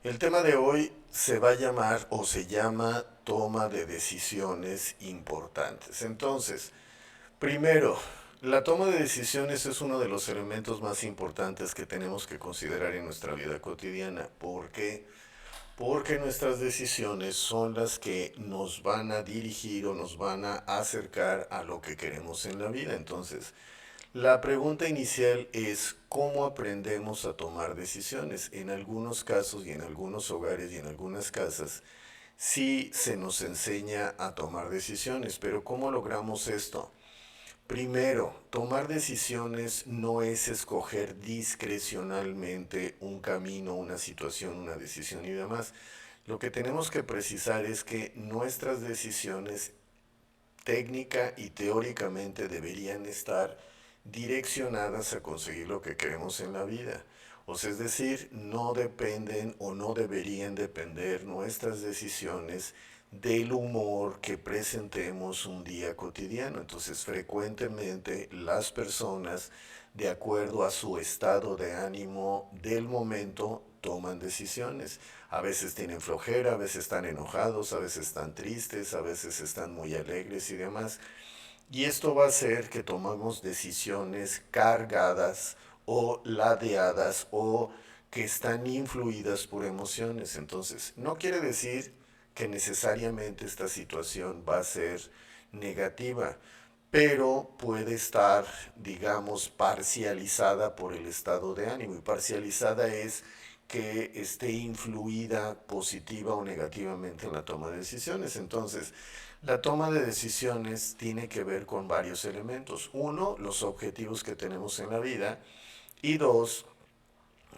El tema de hoy se va a llamar o se llama toma de decisiones importantes. Entonces, primero, la toma de decisiones es uno de los elementos más importantes que tenemos que considerar en nuestra vida cotidiana. ¿Por qué? Porque nuestras decisiones son las que nos van a dirigir o nos van a acercar a lo que queremos en la vida. Entonces, la pregunta inicial es cómo aprendemos a tomar decisiones. En algunos casos y en algunos hogares y en algunas casas sí se nos enseña a tomar decisiones, pero ¿cómo logramos esto? Primero, tomar decisiones no es escoger discrecionalmente un camino, una situación, una decisión y demás. Lo que tenemos que precisar es que nuestras decisiones técnica y teóricamente deberían estar direccionadas a conseguir lo que queremos en la vida. O sea, es decir, no dependen o no deberían depender nuestras decisiones del humor que presentemos un día cotidiano. Entonces, frecuentemente las personas, de acuerdo a su estado de ánimo del momento, toman decisiones. A veces tienen flojera, a veces están enojados, a veces están tristes, a veces están muy alegres y demás. Y esto va a hacer que tomemos decisiones cargadas o ladeadas o que están influidas por emociones. Entonces, no quiere decir que necesariamente esta situación va a ser negativa, pero puede estar, digamos, parcializada por el estado de ánimo. Y parcializada es que esté influida positiva o negativamente en la toma de decisiones. Entonces, la toma de decisiones tiene que ver con varios elementos. Uno, los objetivos que tenemos en la vida. Y dos,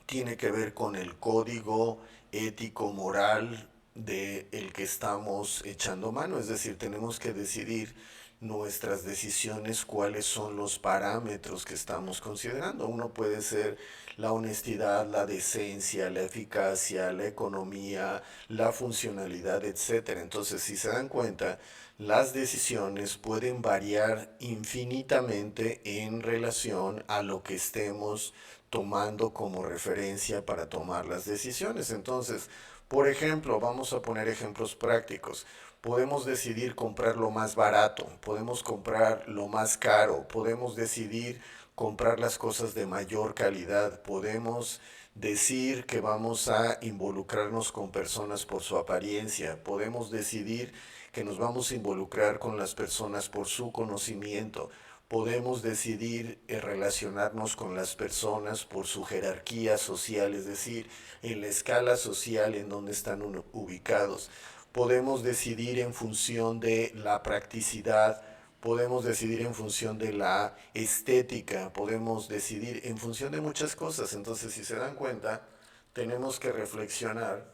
tiene que ver con el código ético, moral de el que estamos echando mano. Es decir, tenemos que decidir nuestras decisiones, cuáles son los parámetros que estamos considerando. Uno puede ser la honestidad, la decencia, la eficacia, la economía, la funcionalidad, etcétera. Entonces, si se dan cuenta, las decisiones pueden variar infinitamente en relación a lo que estemos tomando como referencia para tomar las decisiones. Entonces, por ejemplo, vamos a poner ejemplos prácticos. Podemos decidir comprar lo más barato, podemos comprar lo más caro, podemos decidir comprar las cosas de mayor calidad, podemos decir que vamos a involucrarnos con personas por su apariencia, podemos decidir que nos vamos a involucrar con las personas por su conocimiento, podemos decidir relacionarnos con las personas por su jerarquía social, es decir, en la escala social en donde están ubicados. Podemos decidir en función de la practicidad, podemos decidir en función de la estética, podemos decidir en función de muchas cosas. Entonces, si se dan cuenta, tenemos que reflexionar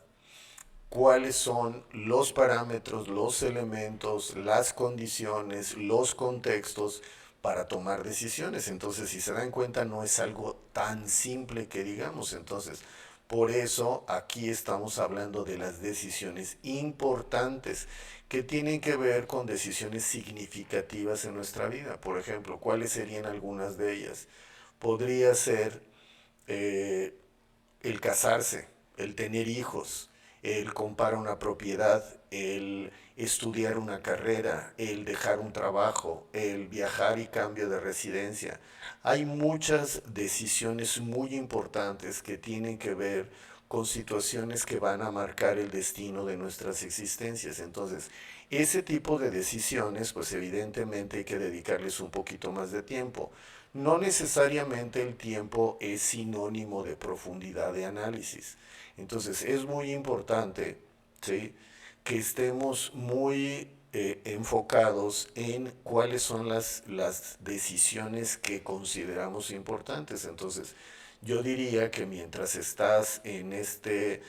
cuáles son los parámetros, los elementos, las condiciones, los contextos para tomar decisiones. Entonces, si se dan cuenta, no es algo tan simple que digamos. Entonces, por eso aquí estamos hablando de las decisiones importantes que tienen que ver con decisiones significativas en nuestra vida. Por ejemplo, ¿cuáles serían algunas de ellas? Podría ser eh, el casarse, el tener hijos, el comprar una propiedad, el estudiar una carrera, el dejar un trabajo, el viajar y cambio de residencia. Hay muchas decisiones muy importantes que tienen que ver con situaciones que van a marcar el destino de nuestras existencias. Entonces, ese tipo de decisiones, pues evidentemente hay que dedicarles un poquito más de tiempo. No necesariamente el tiempo es sinónimo de profundidad de análisis. Entonces es muy importante, ¿sí?, que estemos muy enfocados en cuáles son las decisiones que consideramos importantes. Entonces, yo diría que mientras estás en este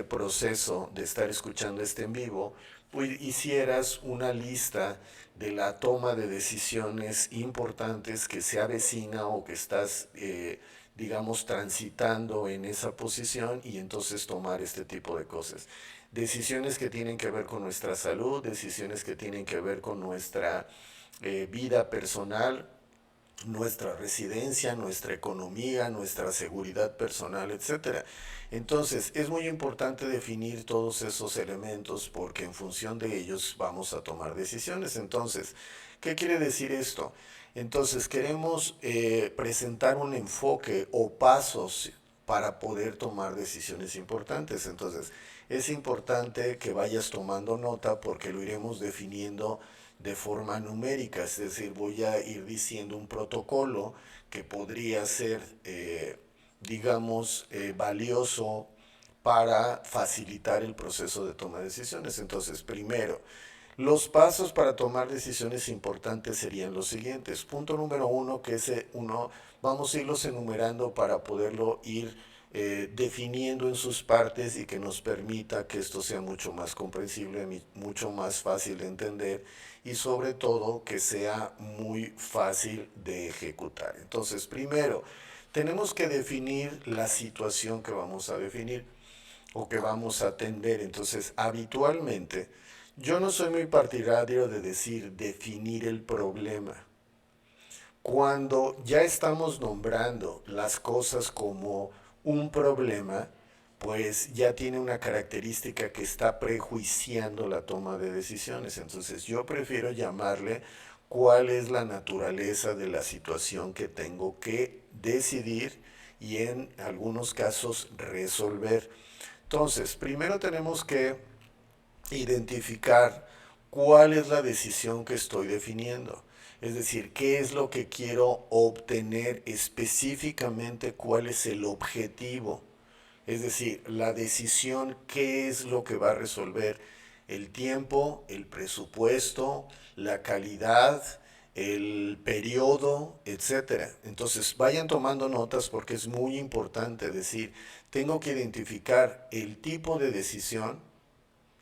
proceso de estar escuchando este en vivo, pues hicieras una lista de la toma de decisiones importantes que se avecina o que estás, digamos, transitando en esa posición y entonces tomar este tipo de cosas. Decisiones que tienen que ver con nuestra salud, decisiones que tienen que ver con nuestra vida personal, nuestra residencia, nuestra economía, nuestra seguridad personal, etcétera. Entonces, es muy importante definir todos esos elementos porque en función de ellos vamos a tomar decisiones. Entonces, ¿qué quiere decir esto? Entonces, queremos presentar un enfoque o pasos para poder tomar decisiones importantes. Entonces, es importante que vayas tomando nota porque lo iremos definiendo de forma numérica, es decir, voy a ir diciendo un protocolo que podría ser, digamos, valioso para facilitar el proceso de toma de decisiones. Entonces, primero, los pasos para tomar decisiones importantes serían los siguientes. Punto número uno, que ese uno, vamos a irlos enumerando para poderlo ir definiendo en sus partes y que nos permita que esto sea mucho más comprensible, mucho más fácil de entender y sobre todo que sea muy fácil de ejecutar. Entonces, primero, tenemos que definir la situación que vamos a definir o que vamos a atender. Entonces, habitualmente, yo no soy muy partidario de decir definir el problema. Cuando ya estamos nombrando las cosas como un problema, pues ya tiene una característica que está prejuiciando la toma de decisiones. Entonces yo prefiero llamarle cuál es la naturaleza de la situación que tengo que decidir y en algunos casos resolver. Entonces, primero tenemos que identificar cuál es la decisión que estoy definiendo. Es decir, qué es lo que quiero obtener específicamente, cuál es el objetivo. Es decir, la decisión, qué es lo que va a resolver. El tiempo, el presupuesto, la calidad, el periodo, etcétera. Entonces, vayan tomando notas porque es muy importante decir, tengo que identificar el tipo de decisión,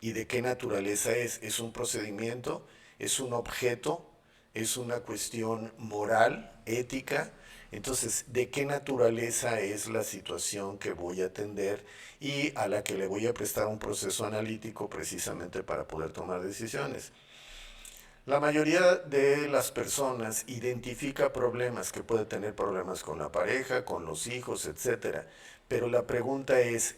y de qué naturaleza es. ¿Es un procedimiento? ¿Es un objeto? ¿Es una cuestión moral, ética? Entonces, ¿de qué naturaleza es la situación que voy a atender y a la que le voy a prestar un proceso analítico precisamente para poder tomar decisiones? La mayoría de las personas identifica problemas, que puede tener problemas con la pareja, con los hijos, etcétera. Pero la pregunta es,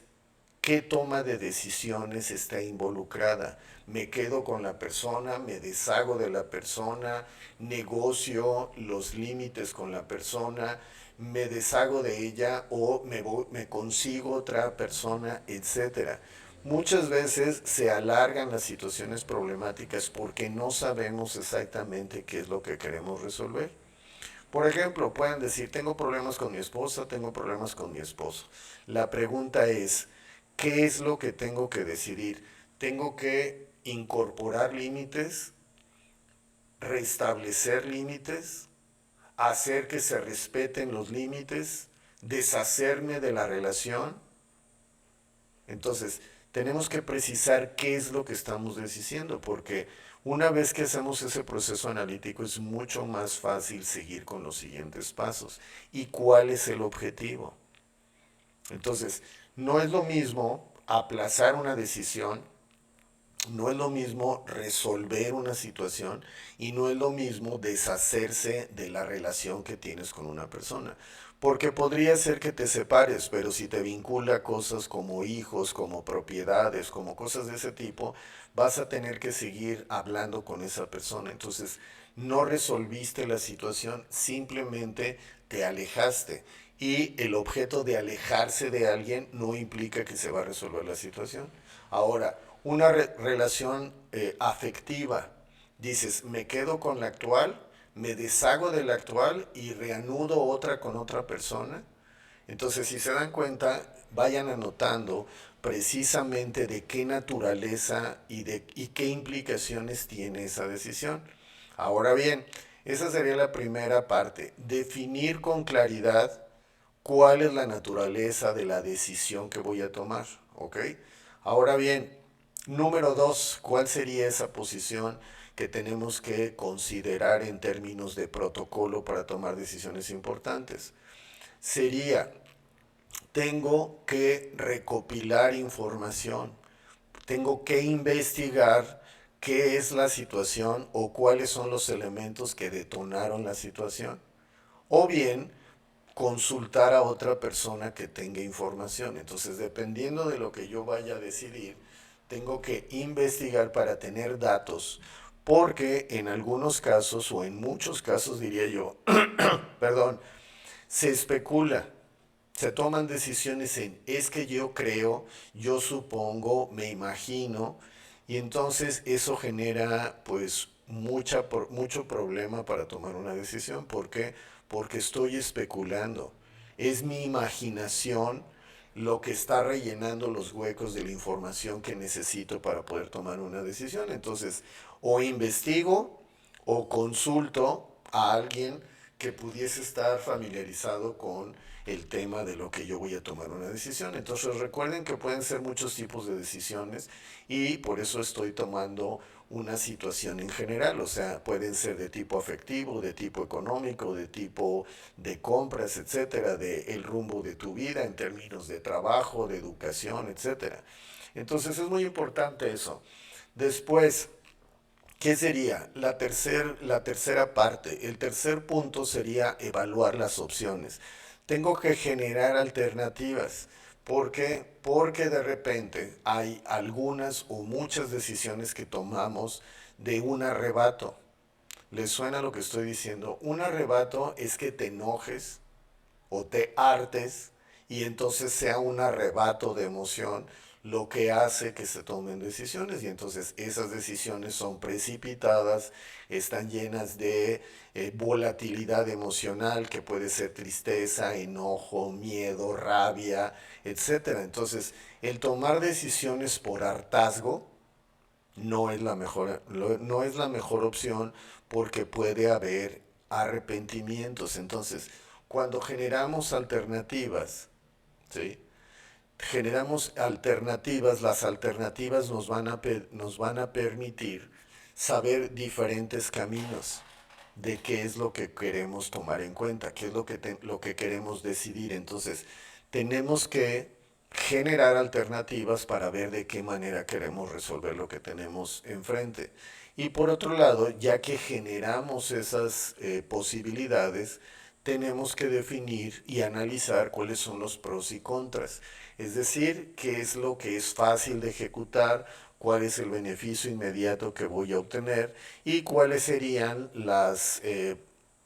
¿qué toma de decisiones está involucrada? ¿Me quedo con la persona? ¿Me deshago de la persona? ¿Negocio los límites con la persona? ¿Me deshago de ella o me consigo otra persona, etcétera? Muchas veces se alargan las situaciones problemáticas porque no sabemos exactamente qué es lo que queremos resolver. Por ejemplo, pueden decir, tengo problemas con mi esposa, tengo problemas con mi esposo. La pregunta es, ¿qué es lo que tengo que decidir? ¿Tengo que incorporar límites, restablecer límites, hacer que se respeten los límites, deshacerme de la relación? Entonces, tenemos que precisar qué es lo que estamos diciendo, porque una vez que hacemos ese proceso analítico es mucho más fácil seguir con los siguientes pasos. ¿Y cuál es el objetivo? Entonces, no es lo mismo aplazar una decisión, no es lo mismo resolver una situación y no es lo mismo deshacerse de la relación que tienes con una persona. Porque podría ser que te separes, pero si te vincula cosas como hijos, como propiedades, como cosas de ese tipo, vas a tener que seguir hablando con esa persona. Entonces, no resolviste la situación, simplemente te alejaste. Y el objeto de alejarse de alguien no implica que se va a resolver la situación. Ahora, una relación afectiva, dices, me quedo con la actual, me deshago de la actual y reanudo otra con otra persona. Entonces, si se dan cuenta, vayan anotando precisamente de qué naturaleza y qué implicaciones tiene esa decisión. Ahora bien, esa sería la primera parte, definir con claridad cuál es la naturaleza de la decisión que voy a tomar, ¿ok? Ahora bien, número dos, ¿cuál sería esa posición que tenemos que considerar en términos de protocolo para tomar decisiones importantes? Sería, tengo que recopilar información, tengo que investigar qué es la situación o cuáles son los elementos que detonaron la situación. o bien consultar a otra persona que tenga información. Entonces, dependiendo de lo que yo vaya a decidir, tengo que investigar para tener datos, porque en algunos casos, o en muchos casos diría yo, perdón, se especula, se toman decisiones en es que yo creo, yo supongo, me imagino, y entonces eso genera pues mucho problema para tomar una decisión. ¿Por qué? Porque estoy especulando. Es mi imaginación lo que está rellenando los huecos de la información que necesito para poder tomar una decisión. Entonces, o investigo o consulto a alguien que pudiese estar familiarizado con el tema de lo que yo voy a tomar una decisión. Entonces recuerden que pueden ser muchos tipos de decisiones y por eso estoy tomando una situación en general, o sea, pueden ser de tipo afectivo, de tipo económico, de tipo de compras, etcétera, de el rumbo de tu vida en términos de trabajo, de educación, etcétera. Entonces es muy importante eso. Después, ¿qué sería? La tercera parte. El tercer punto sería evaluar las opciones. Tengo que generar alternativas. ¿Por qué? Porque de repente hay algunas o muchas decisiones que tomamos de un arrebato. ¿Les suena lo que estoy diciendo? Un arrebato es que te enojes o te hartes y entonces sea un arrebato de emoción lo que hace que se tomen decisiones y entonces esas decisiones son precipitadas, están llenas de volatilidad emocional que puede ser tristeza, enojo, miedo, rabia, etcétera. Entonces, el tomar decisiones por hartazgo no es la mejor opción porque puede haber arrepentimientos. Entonces, cuando generamos alternativas, ¿sí? Generamos alternativas, las alternativas nos van a permitir saber diferentes caminos de qué es lo que queremos tomar en cuenta, qué es lo que queremos decidir. Entonces, tenemos que generar alternativas para ver de qué manera queremos resolver lo que tenemos enfrente. Y por otro lado, ya que generamos esas posibilidades, tenemos que definir y analizar cuáles son los pros y contras. Es decir, qué es lo que es fácil de ejecutar, cuál es el beneficio inmediato que voy a obtener y cuáles serían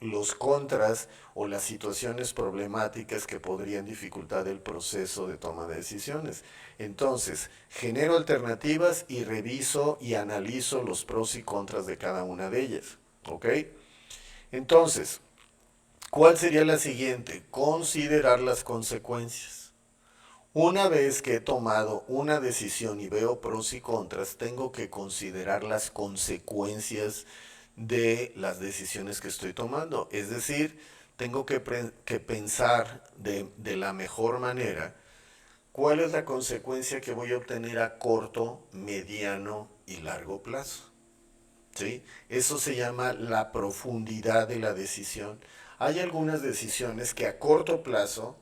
los contras o las situaciones problemáticas que podrían dificultar el proceso de toma de decisiones. Entonces, genero alternativas y reviso y analizo los pros y contras de cada una de ellas. ¿Ok? Entonces, ¿cuál sería la siguiente? Considerar las consecuencias. Una vez que he tomado una decisión y veo pros y contras, tengo que considerar las consecuencias de las decisiones que estoy tomando. Es decir, tengo que pensar de la mejor manera cuál es la consecuencia que voy a obtener a corto, mediano y largo plazo. ¿Sí? Eso se llama la profundidad de la decisión. Hay algunas decisiones que a corto plazo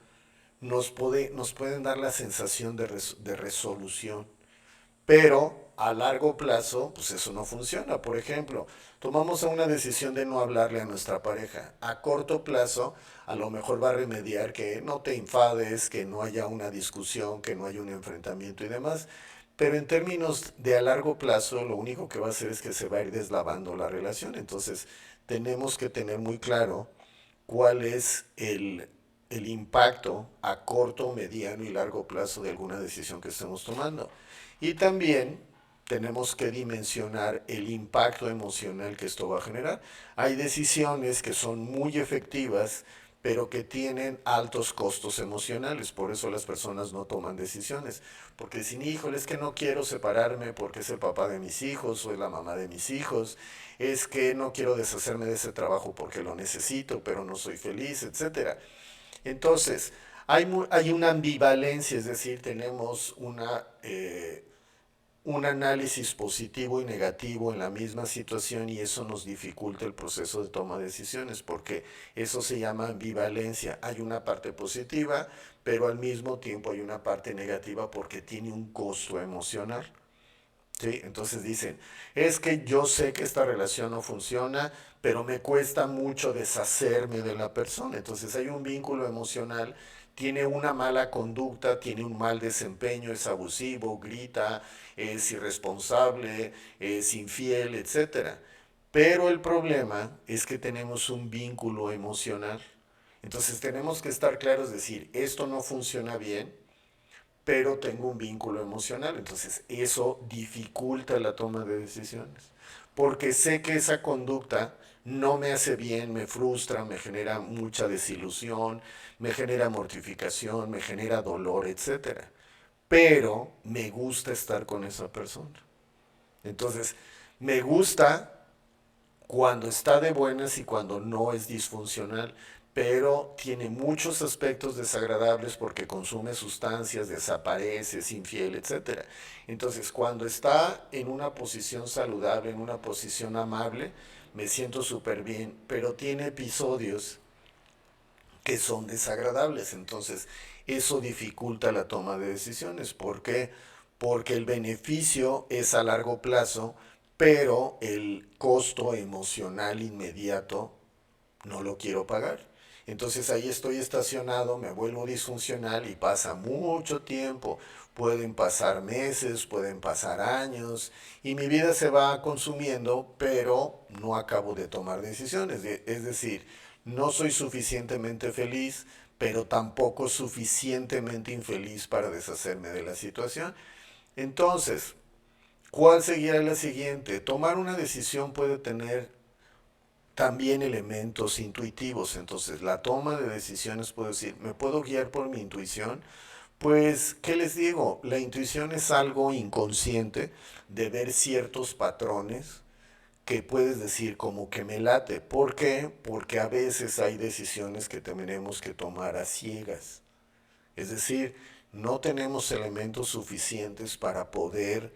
nos pueden dar la sensación de resolución, pero a largo plazo, pues eso no funciona. Por ejemplo, tomamos una decisión de no hablarle a nuestra pareja. A corto plazo, a lo mejor va a remediar que no te enfades, que no haya una discusión, que no haya un enfrentamiento y demás. Pero en términos de a largo plazo, lo único que va a hacer es que se va a ir deslavando la relación. Entonces, tenemos que tener muy claro cuál es el impacto a corto, mediano y largo plazo de alguna decisión que estemos tomando. Y también tenemos que dimensionar el impacto emocional que esto va a generar. Hay decisiones que son muy efectivas, pero que tienen altos costos emocionales. Por eso las personas no toman decisiones. Porque dicen, híjole, es que no quiero separarme porque es el papá de mis hijos o es la mamá de mis hijos. Es que no quiero deshacerme de ese trabajo porque lo necesito, pero no soy feliz, etcétera. Entonces, hay una ambivalencia, es decir, tenemos un análisis positivo y negativo en la misma situación y eso nos dificulta el proceso de toma de decisiones porque eso se llama ambivalencia. Hay una parte positiva, pero al mismo tiempo hay una parte negativa porque tiene un costo emocional. ¿sí? Entonces dicen, es que yo sé que esta relación no funciona, pero me cuesta mucho deshacerme de la persona. Entonces hay un vínculo emocional, tiene una mala conducta, tiene un mal desempeño, es abusivo, grita, es irresponsable, es infiel, etcétera. Pero el problema es que tenemos un vínculo emocional. Entonces tenemos que estar claros, decir, esto no funciona bien, pero tengo un vínculo emocional. Entonces eso dificulta la toma de decisiones. Porque sé que esa conducta no me hace bien, me frustra, me genera mucha desilusión, me genera mortificación, me genera dolor, etcétera. Pero me gusta estar con esa persona. Entonces, me gusta cuando está de buenas y cuando no es disfuncional, pero tiene muchos aspectos desagradables porque consume sustancias, desaparece, es infiel, etcétera. Entonces, cuando está en una posición saludable, en una posición amable, me siento súper bien, pero tiene episodios que son desagradables. Entonces, eso dificulta la toma de decisiones. ¿Por qué? Porque el beneficio es a largo plazo, pero el costo emocional inmediato no lo quiero pagar. Entonces ahí estoy estacionado, me vuelvo disfuncional y pasa mucho tiempo. Pueden pasar meses, pueden pasar años y mi vida se va consumiendo, pero no acabo de tomar decisiones. Es decir, no soy suficientemente feliz, pero tampoco suficientemente infeliz para deshacerme de la situación. Entonces, ¿cuál sería la siguiente? Tomar una decisión puede tener también elementos intuitivos. Entonces, la toma de decisiones, puedo decir, ¿me puedo guiar por mi intuición? Pues, ¿qué les digo? La intuición es algo inconsciente de ver ciertos patrones que puedes decir como que me late. ¿Por qué? Porque a veces hay decisiones que tenemos que tomar a ciegas. Es decir, no tenemos elementos suficientes para poder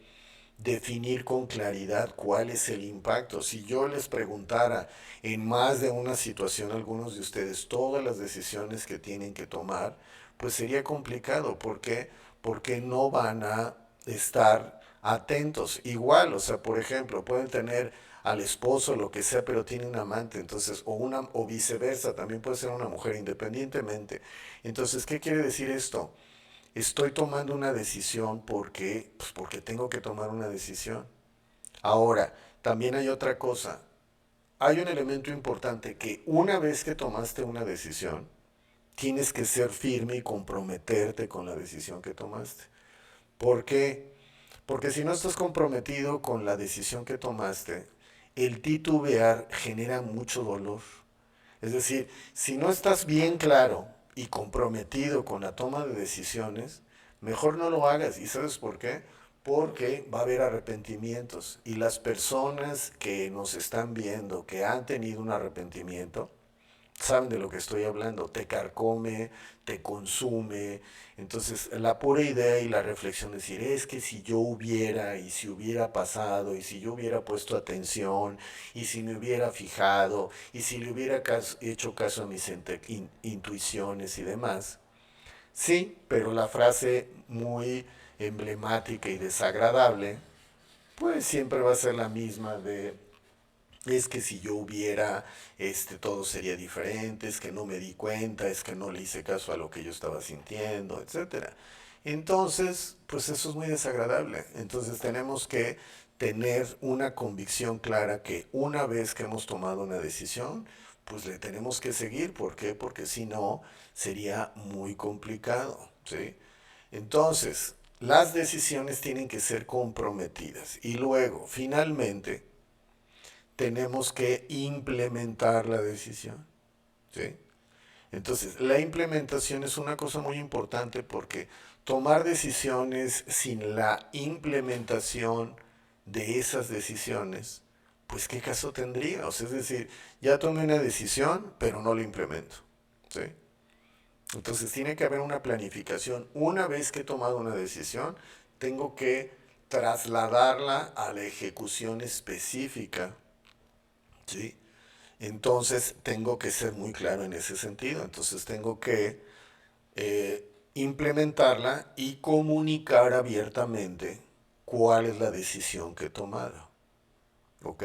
definir con claridad cuál es el impacto. Si yo les preguntara en más de una situación a algunos de ustedes todas las decisiones que tienen que tomar, pues sería complicado. ¿Por qué? Porque no van a estar atentos. Igual, o sea, por ejemplo, pueden tener al esposo, lo que sea, pero tiene un amante, entonces, o viceversa, también puede ser una mujer independientemente. Entonces, ¿qué quiere decir esto? Estoy tomando una decisión porque, pues porque tengo que tomar una decisión. Ahora, también hay otra cosa. Hay un elemento importante que una vez que tomaste una decisión, tienes que ser firme y comprometerte con la decisión que tomaste. ¿Por qué? Porque si no estás comprometido con la decisión que tomaste, el titubear genera mucho dolor. Es decir, si no estás bien claro y comprometido con la toma de decisiones, mejor no lo hagas. ¿Y sabes por qué? Porque va a haber arrepentimientos. Y las personas que nos están viendo, que han tenido un arrepentimiento, saben de lo que estoy hablando, te carcome, te consume. Entonces, la pura idea y la reflexión es decir, es que si yo hubiera, y si hubiera pasado, y si yo hubiera puesto atención, y si me hubiera fijado, y si le hubiera hecho caso a mis intuiciones y demás. Sí, pero la frase muy emblemática y desagradable, pues siempre va a ser la misma de es que si yo hubiera, todo sería diferente, es que no me di cuenta, es que no le hice caso a lo que yo estaba sintiendo, etcétera. Entonces, pues eso es muy desagradable. Entonces tenemos que tener una convicción clara que una vez que hemos tomado una decisión, pues le tenemos que seguir. ¿Por qué? Porque si no, sería muy complicado, ¿sí? Entonces, las decisiones tienen que ser comprometidas. Y luego, finalmente, tenemos que implementar la decisión. ¿Sí? Entonces, la implementación es una cosa muy importante porque tomar decisiones sin la implementación de esas decisiones, pues qué caso tendría. O sea, es decir, ya tomé una decisión, pero no la implemento. ¿Sí? Entonces, tiene que haber una planificación. Una vez que he tomado una decisión, tengo que trasladarla a la ejecución específica. ¿Sí? Entonces tengo que ser muy claro en ese sentido. Entonces tengo que implementarla y comunicar abiertamente cuál es la decisión que he tomado. ¿Ok?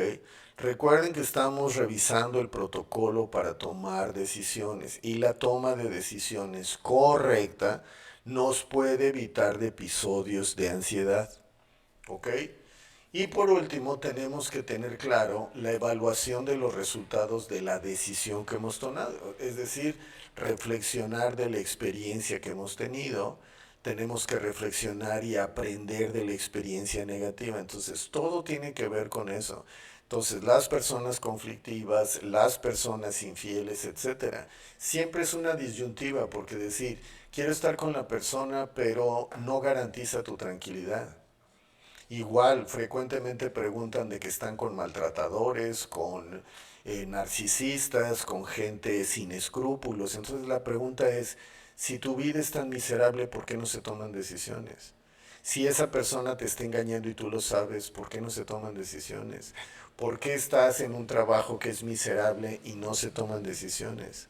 Recuerden que estamos revisando el protocolo para tomar decisiones y la toma de decisiones correcta nos puede evitar de episodios de ansiedad. ¿Ok? Y por último, tenemos que tener claro la evaluación de los resultados de la decisión que hemos tomado, es decir, reflexionar de la experiencia que hemos tenido, tenemos que reflexionar y aprender de la experiencia negativa, entonces todo tiene que ver con eso. Entonces, las personas conflictivas, las personas infieles, etcétera, siempre es una disyuntiva porque decir, quiero estar con la persona, pero no garantiza tu tranquilidad. Igual, frecuentemente preguntan de que están con maltratadores, con narcisistas, con gente sin escrúpulos. Entonces la pregunta es, si tu vida es tan miserable, ¿por qué no se toman decisiones? Si esa persona te está engañando y tú lo sabes, ¿por qué no se toman decisiones? ¿Por qué estás en un trabajo que es miserable y no se toman decisiones?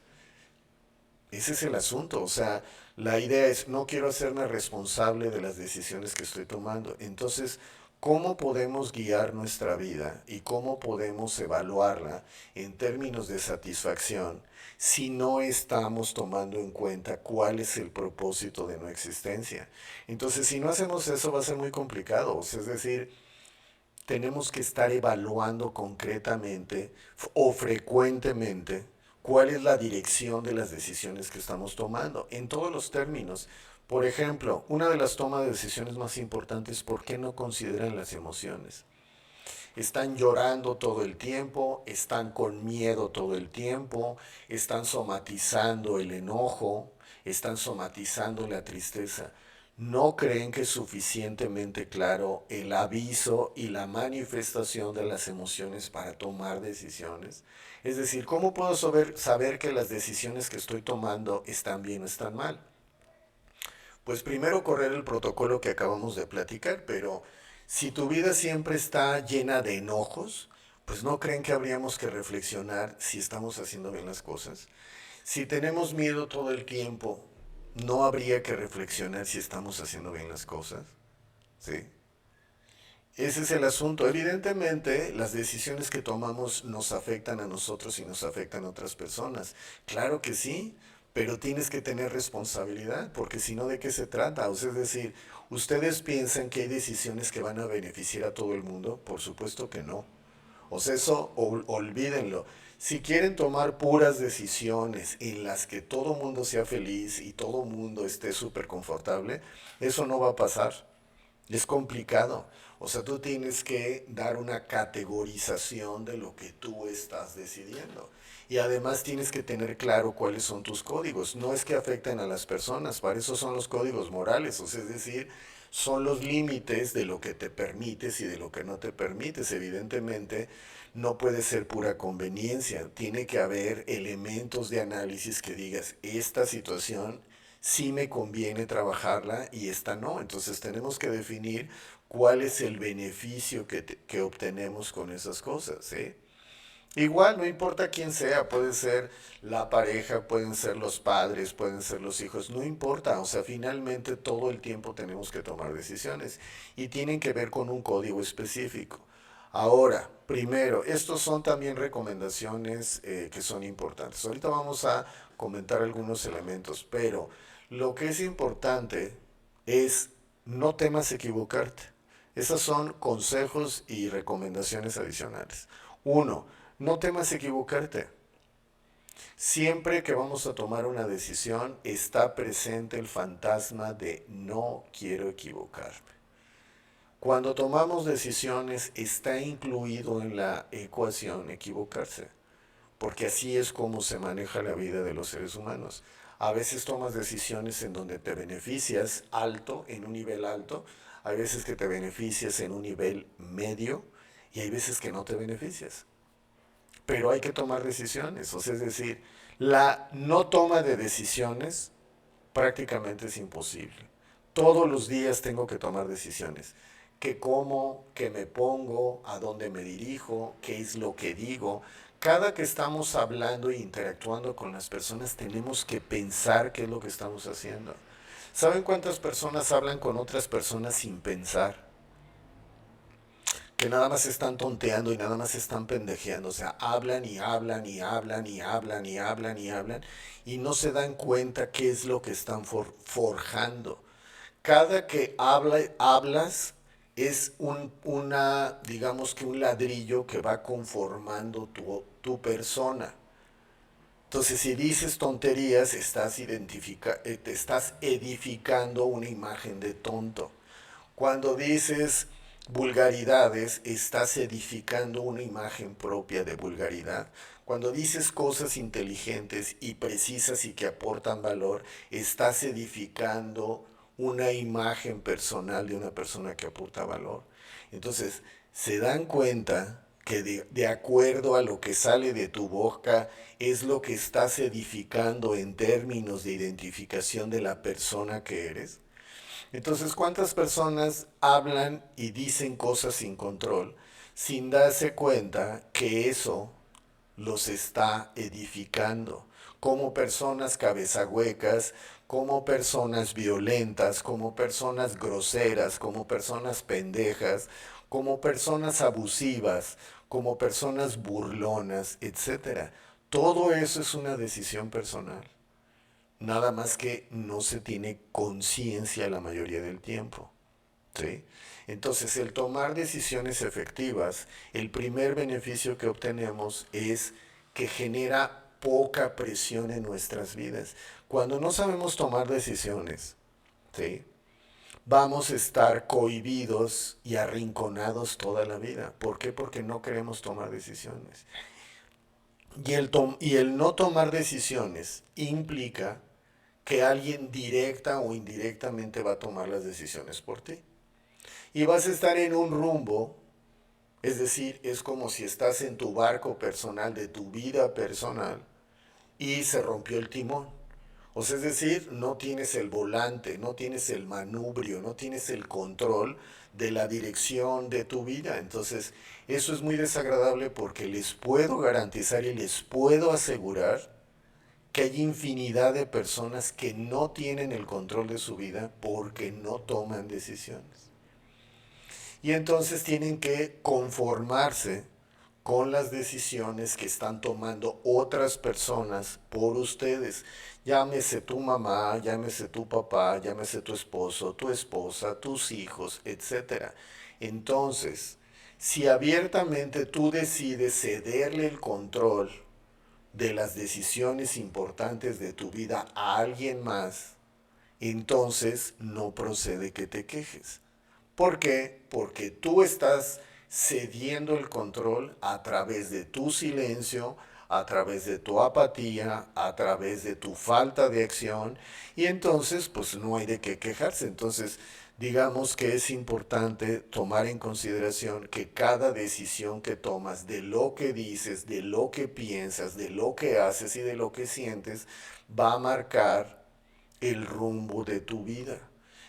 Ese es el asunto, o sea, la idea es, no quiero hacerme responsable de las decisiones que estoy tomando. Entonces, ¿cómo podemos guiar nuestra vida y cómo podemos evaluarla en términos de satisfacción si no estamos tomando en cuenta cuál es el propósito de nuestra existencia? Entonces, si no hacemos eso va a ser muy complicado, o sea, es decir, tenemos que estar evaluando concretamente o frecuentemente cuál es la dirección de las decisiones que estamos tomando, en todos los términos. Por ejemplo, una de las tomas de decisiones más importantes, ¿por qué no consideran las emociones? Están llorando todo el tiempo, están con miedo todo el tiempo, están somatizando el enojo, están somatizando la tristeza. No creen que es suficientemente claro el aviso y la manifestación de las emociones para tomar decisiones. Es decir, ¿cómo puedo saber que las decisiones que estoy tomando están bien o están mal? Pues primero correr el protocolo que acabamos de platicar, pero si tu vida siempre está llena de enojos, pues no creen que habríamos que reflexionar si estamos haciendo bien las cosas. Si tenemos miedo todo el tiempo, no habría que reflexionar si estamos haciendo bien las cosas. ¿Sí? Ese es el asunto. Evidentemente, las decisiones que tomamos nos afectan a nosotros y nos afectan a otras personas. Claro que sí, pero tienes que tener responsabilidad, porque si no, ¿de qué se trata? O sea, es decir, ¿ustedes piensan que hay decisiones que van a beneficiar a todo el mundo? Por supuesto que no. O sea, eso olvídenlo. Si quieren tomar puras decisiones en las que todo mundo sea feliz y todo mundo esté súper confortable, eso no va a pasar. Es complicado. O sea, tú tienes que dar una categorización de lo que tú estás decidiendo. Y además tienes que tener claro cuáles son tus códigos. No es que afecten a las personas, para eso son los códigos morales. O sea, es decir, son los límites de lo que te permites y de lo que no te permites. Evidentemente, no puede ser pura conveniencia. Tiene que haber elementos de análisis que digas, esta situación sí me conviene trabajarla y esta no. Entonces tenemos que definir cuál es el beneficio que obtenemos con esas cosas. ¿Sí? Igual, no importa quién sea, puede ser la pareja, pueden ser los padres, pueden ser los hijos, no importa, o sea, finalmente todo el tiempo tenemos que tomar decisiones y tienen que ver con un código específico. Ahora, primero, estos son también recomendaciones que son importantes. Ahorita vamos a comentar algunos elementos, pero lo que es importante es no temas equivocarte. Esos son consejos y recomendaciones adicionales. Uno, no temas equivocarte. Siempre que vamos a tomar una decisión está presente el fantasma de no quiero equivocarme. Cuando tomamos decisiones está incluido en la ecuación equivocarse, porque así es como se maneja la vida de los seres humanos. A veces tomas decisiones en donde te beneficias alto, en un nivel alto, hay veces que te beneficias en un nivel medio y hay veces que no te beneficias. Pero hay que tomar decisiones, o sea, es decir, la no toma de decisiones prácticamente es imposible. Todos los días tengo que tomar decisiones. ¿Qué como? ¿Qué me pongo? ¿A dónde me dirijo? ¿Qué es lo que digo? Cada que estamos hablando e interactuando con las personas tenemos que pensar qué es lo que estamos haciendo. ¿Saben cuántas personas hablan con otras personas sin pensar? que nada más están tonteando y nada más están pendejeando. O sea, hablan y hablan y hablan y hablan y hablan y hablan y no se dan cuenta qué es lo que están forjando. Cada que hablas es digamos que un ladrillo que va conformando tu persona. Entonces, si dices tonterías, te estás edificando una imagen de tonto. Cuando dices vulgaridades, estás edificando una imagen propia de vulgaridad. Cuando dices cosas inteligentes y precisas y que aportan valor, estás edificando una imagen personal de una persona que aporta valor. Entonces, se dan cuenta que de acuerdo a lo que sale de tu boca es lo que estás edificando en términos de identificación de la persona que eres. Entonces, ¿cuántas personas hablan y dicen cosas sin control sin darse cuenta que eso los está edificando? Como personas cabezahuecas, como personas violentas, como personas groseras, como personas pendejas, como personas abusivas, como personas burlonas, etcétera. Todo eso es una decisión personal. Nada más que no se tiene conciencia la mayoría del tiempo. ¿Sí? Entonces, el tomar decisiones efectivas, el primer beneficio que obtenemos es que genera poca presión en nuestras vidas. Cuando no sabemos tomar decisiones, ¿sí? Vamos a estar cohibidos y arrinconados toda la vida. ¿Por qué? Porque no queremos tomar decisiones. Y el no tomar decisiones implica que alguien directa o indirectamente va a tomar las decisiones por ti. Y vas a estar en un rumbo, es decir, es como si estás en tu barco personal, de tu vida personal, y se rompió el timón. O sea, es decir, no tienes el volante, no tienes el manubrio, no tienes el control de la dirección de tu vida. Entonces, eso es muy desagradable porque les puedo garantizar y les puedo asegurar que hay infinidad de personas que no tienen el control de su vida porque no toman decisiones. Y entonces tienen que conformarse con las decisiones que están tomando otras personas por ustedes. Llámese tu mamá, llámese tu papá, llámese tu esposo, tu esposa, tus hijos, etcétera. Entonces, si abiertamente tú decides cederle el control de las decisiones importantes de tu vida a alguien más, entonces no procede que te quejes. ¿Por qué? Porque tú estás cediendo el control a través de tu silencio, a través de tu apatía, a través de tu falta de acción, y entonces pues no hay de qué quejarse. Entonces digamos que es importante tomar en consideración que cada decisión que tomas, de lo que dices, de lo que piensas, de lo que haces y de lo que sientes, va a marcar el rumbo de tu vida.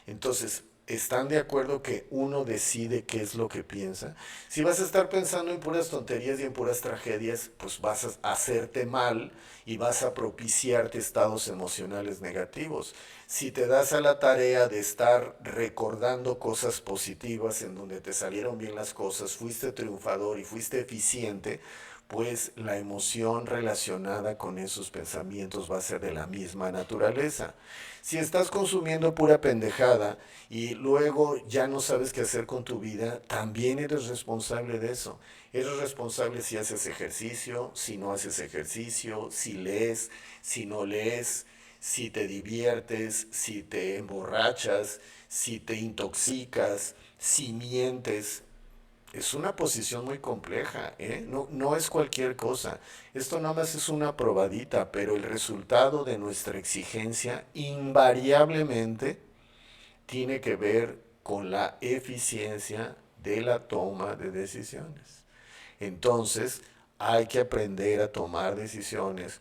Entonces, ¿están de acuerdo que uno decide qué es lo que piensa? Si vas a estar pensando en puras tonterías y en puras tragedias, pues vas a hacerte mal y vas a propiciarte estados emocionales negativos. Si te das a la tarea de estar recordando cosas positivas en donde te salieron bien las cosas, fuiste triunfador y fuiste eficiente, pues la emoción relacionada con esos pensamientos va a ser de la misma naturaleza. Si estás consumiendo pura pendejada y luego ya no sabes qué hacer con tu vida, también eres responsable de eso. Eres responsable si haces ejercicio, si no haces ejercicio, si lees, si no lees, si te diviertes, si te emborrachas, si te intoxicas, si mientes. Es una posición muy compleja, ¿eh? No, no es cualquier cosa. Esto nada más es una probadita, pero el resultado de nuestra exigencia invariablemente tiene que ver con la eficiencia de la toma de decisiones. Entonces, hay que aprender a tomar decisiones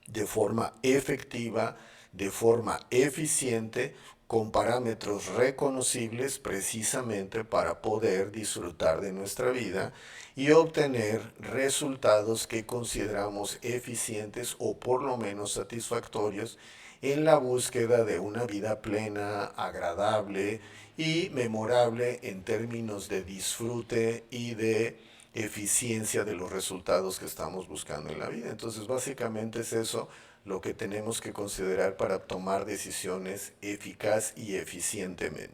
de forma efectiva, de forma eficiente, con parámetros reconocibles precisamente para poder disfrutar de nuestra vida y obtener resultados que consideramos eficientes o por lo menos satisfactorios en la búsqueda de una vida plena, agradable y memorable en términos de disfrute y de eficiencia de los resultados que estamos buscando en la vida. Entonces, básicamente es eso lo que tenemos que considerar para tomar decisiones eficaz y eficientemente.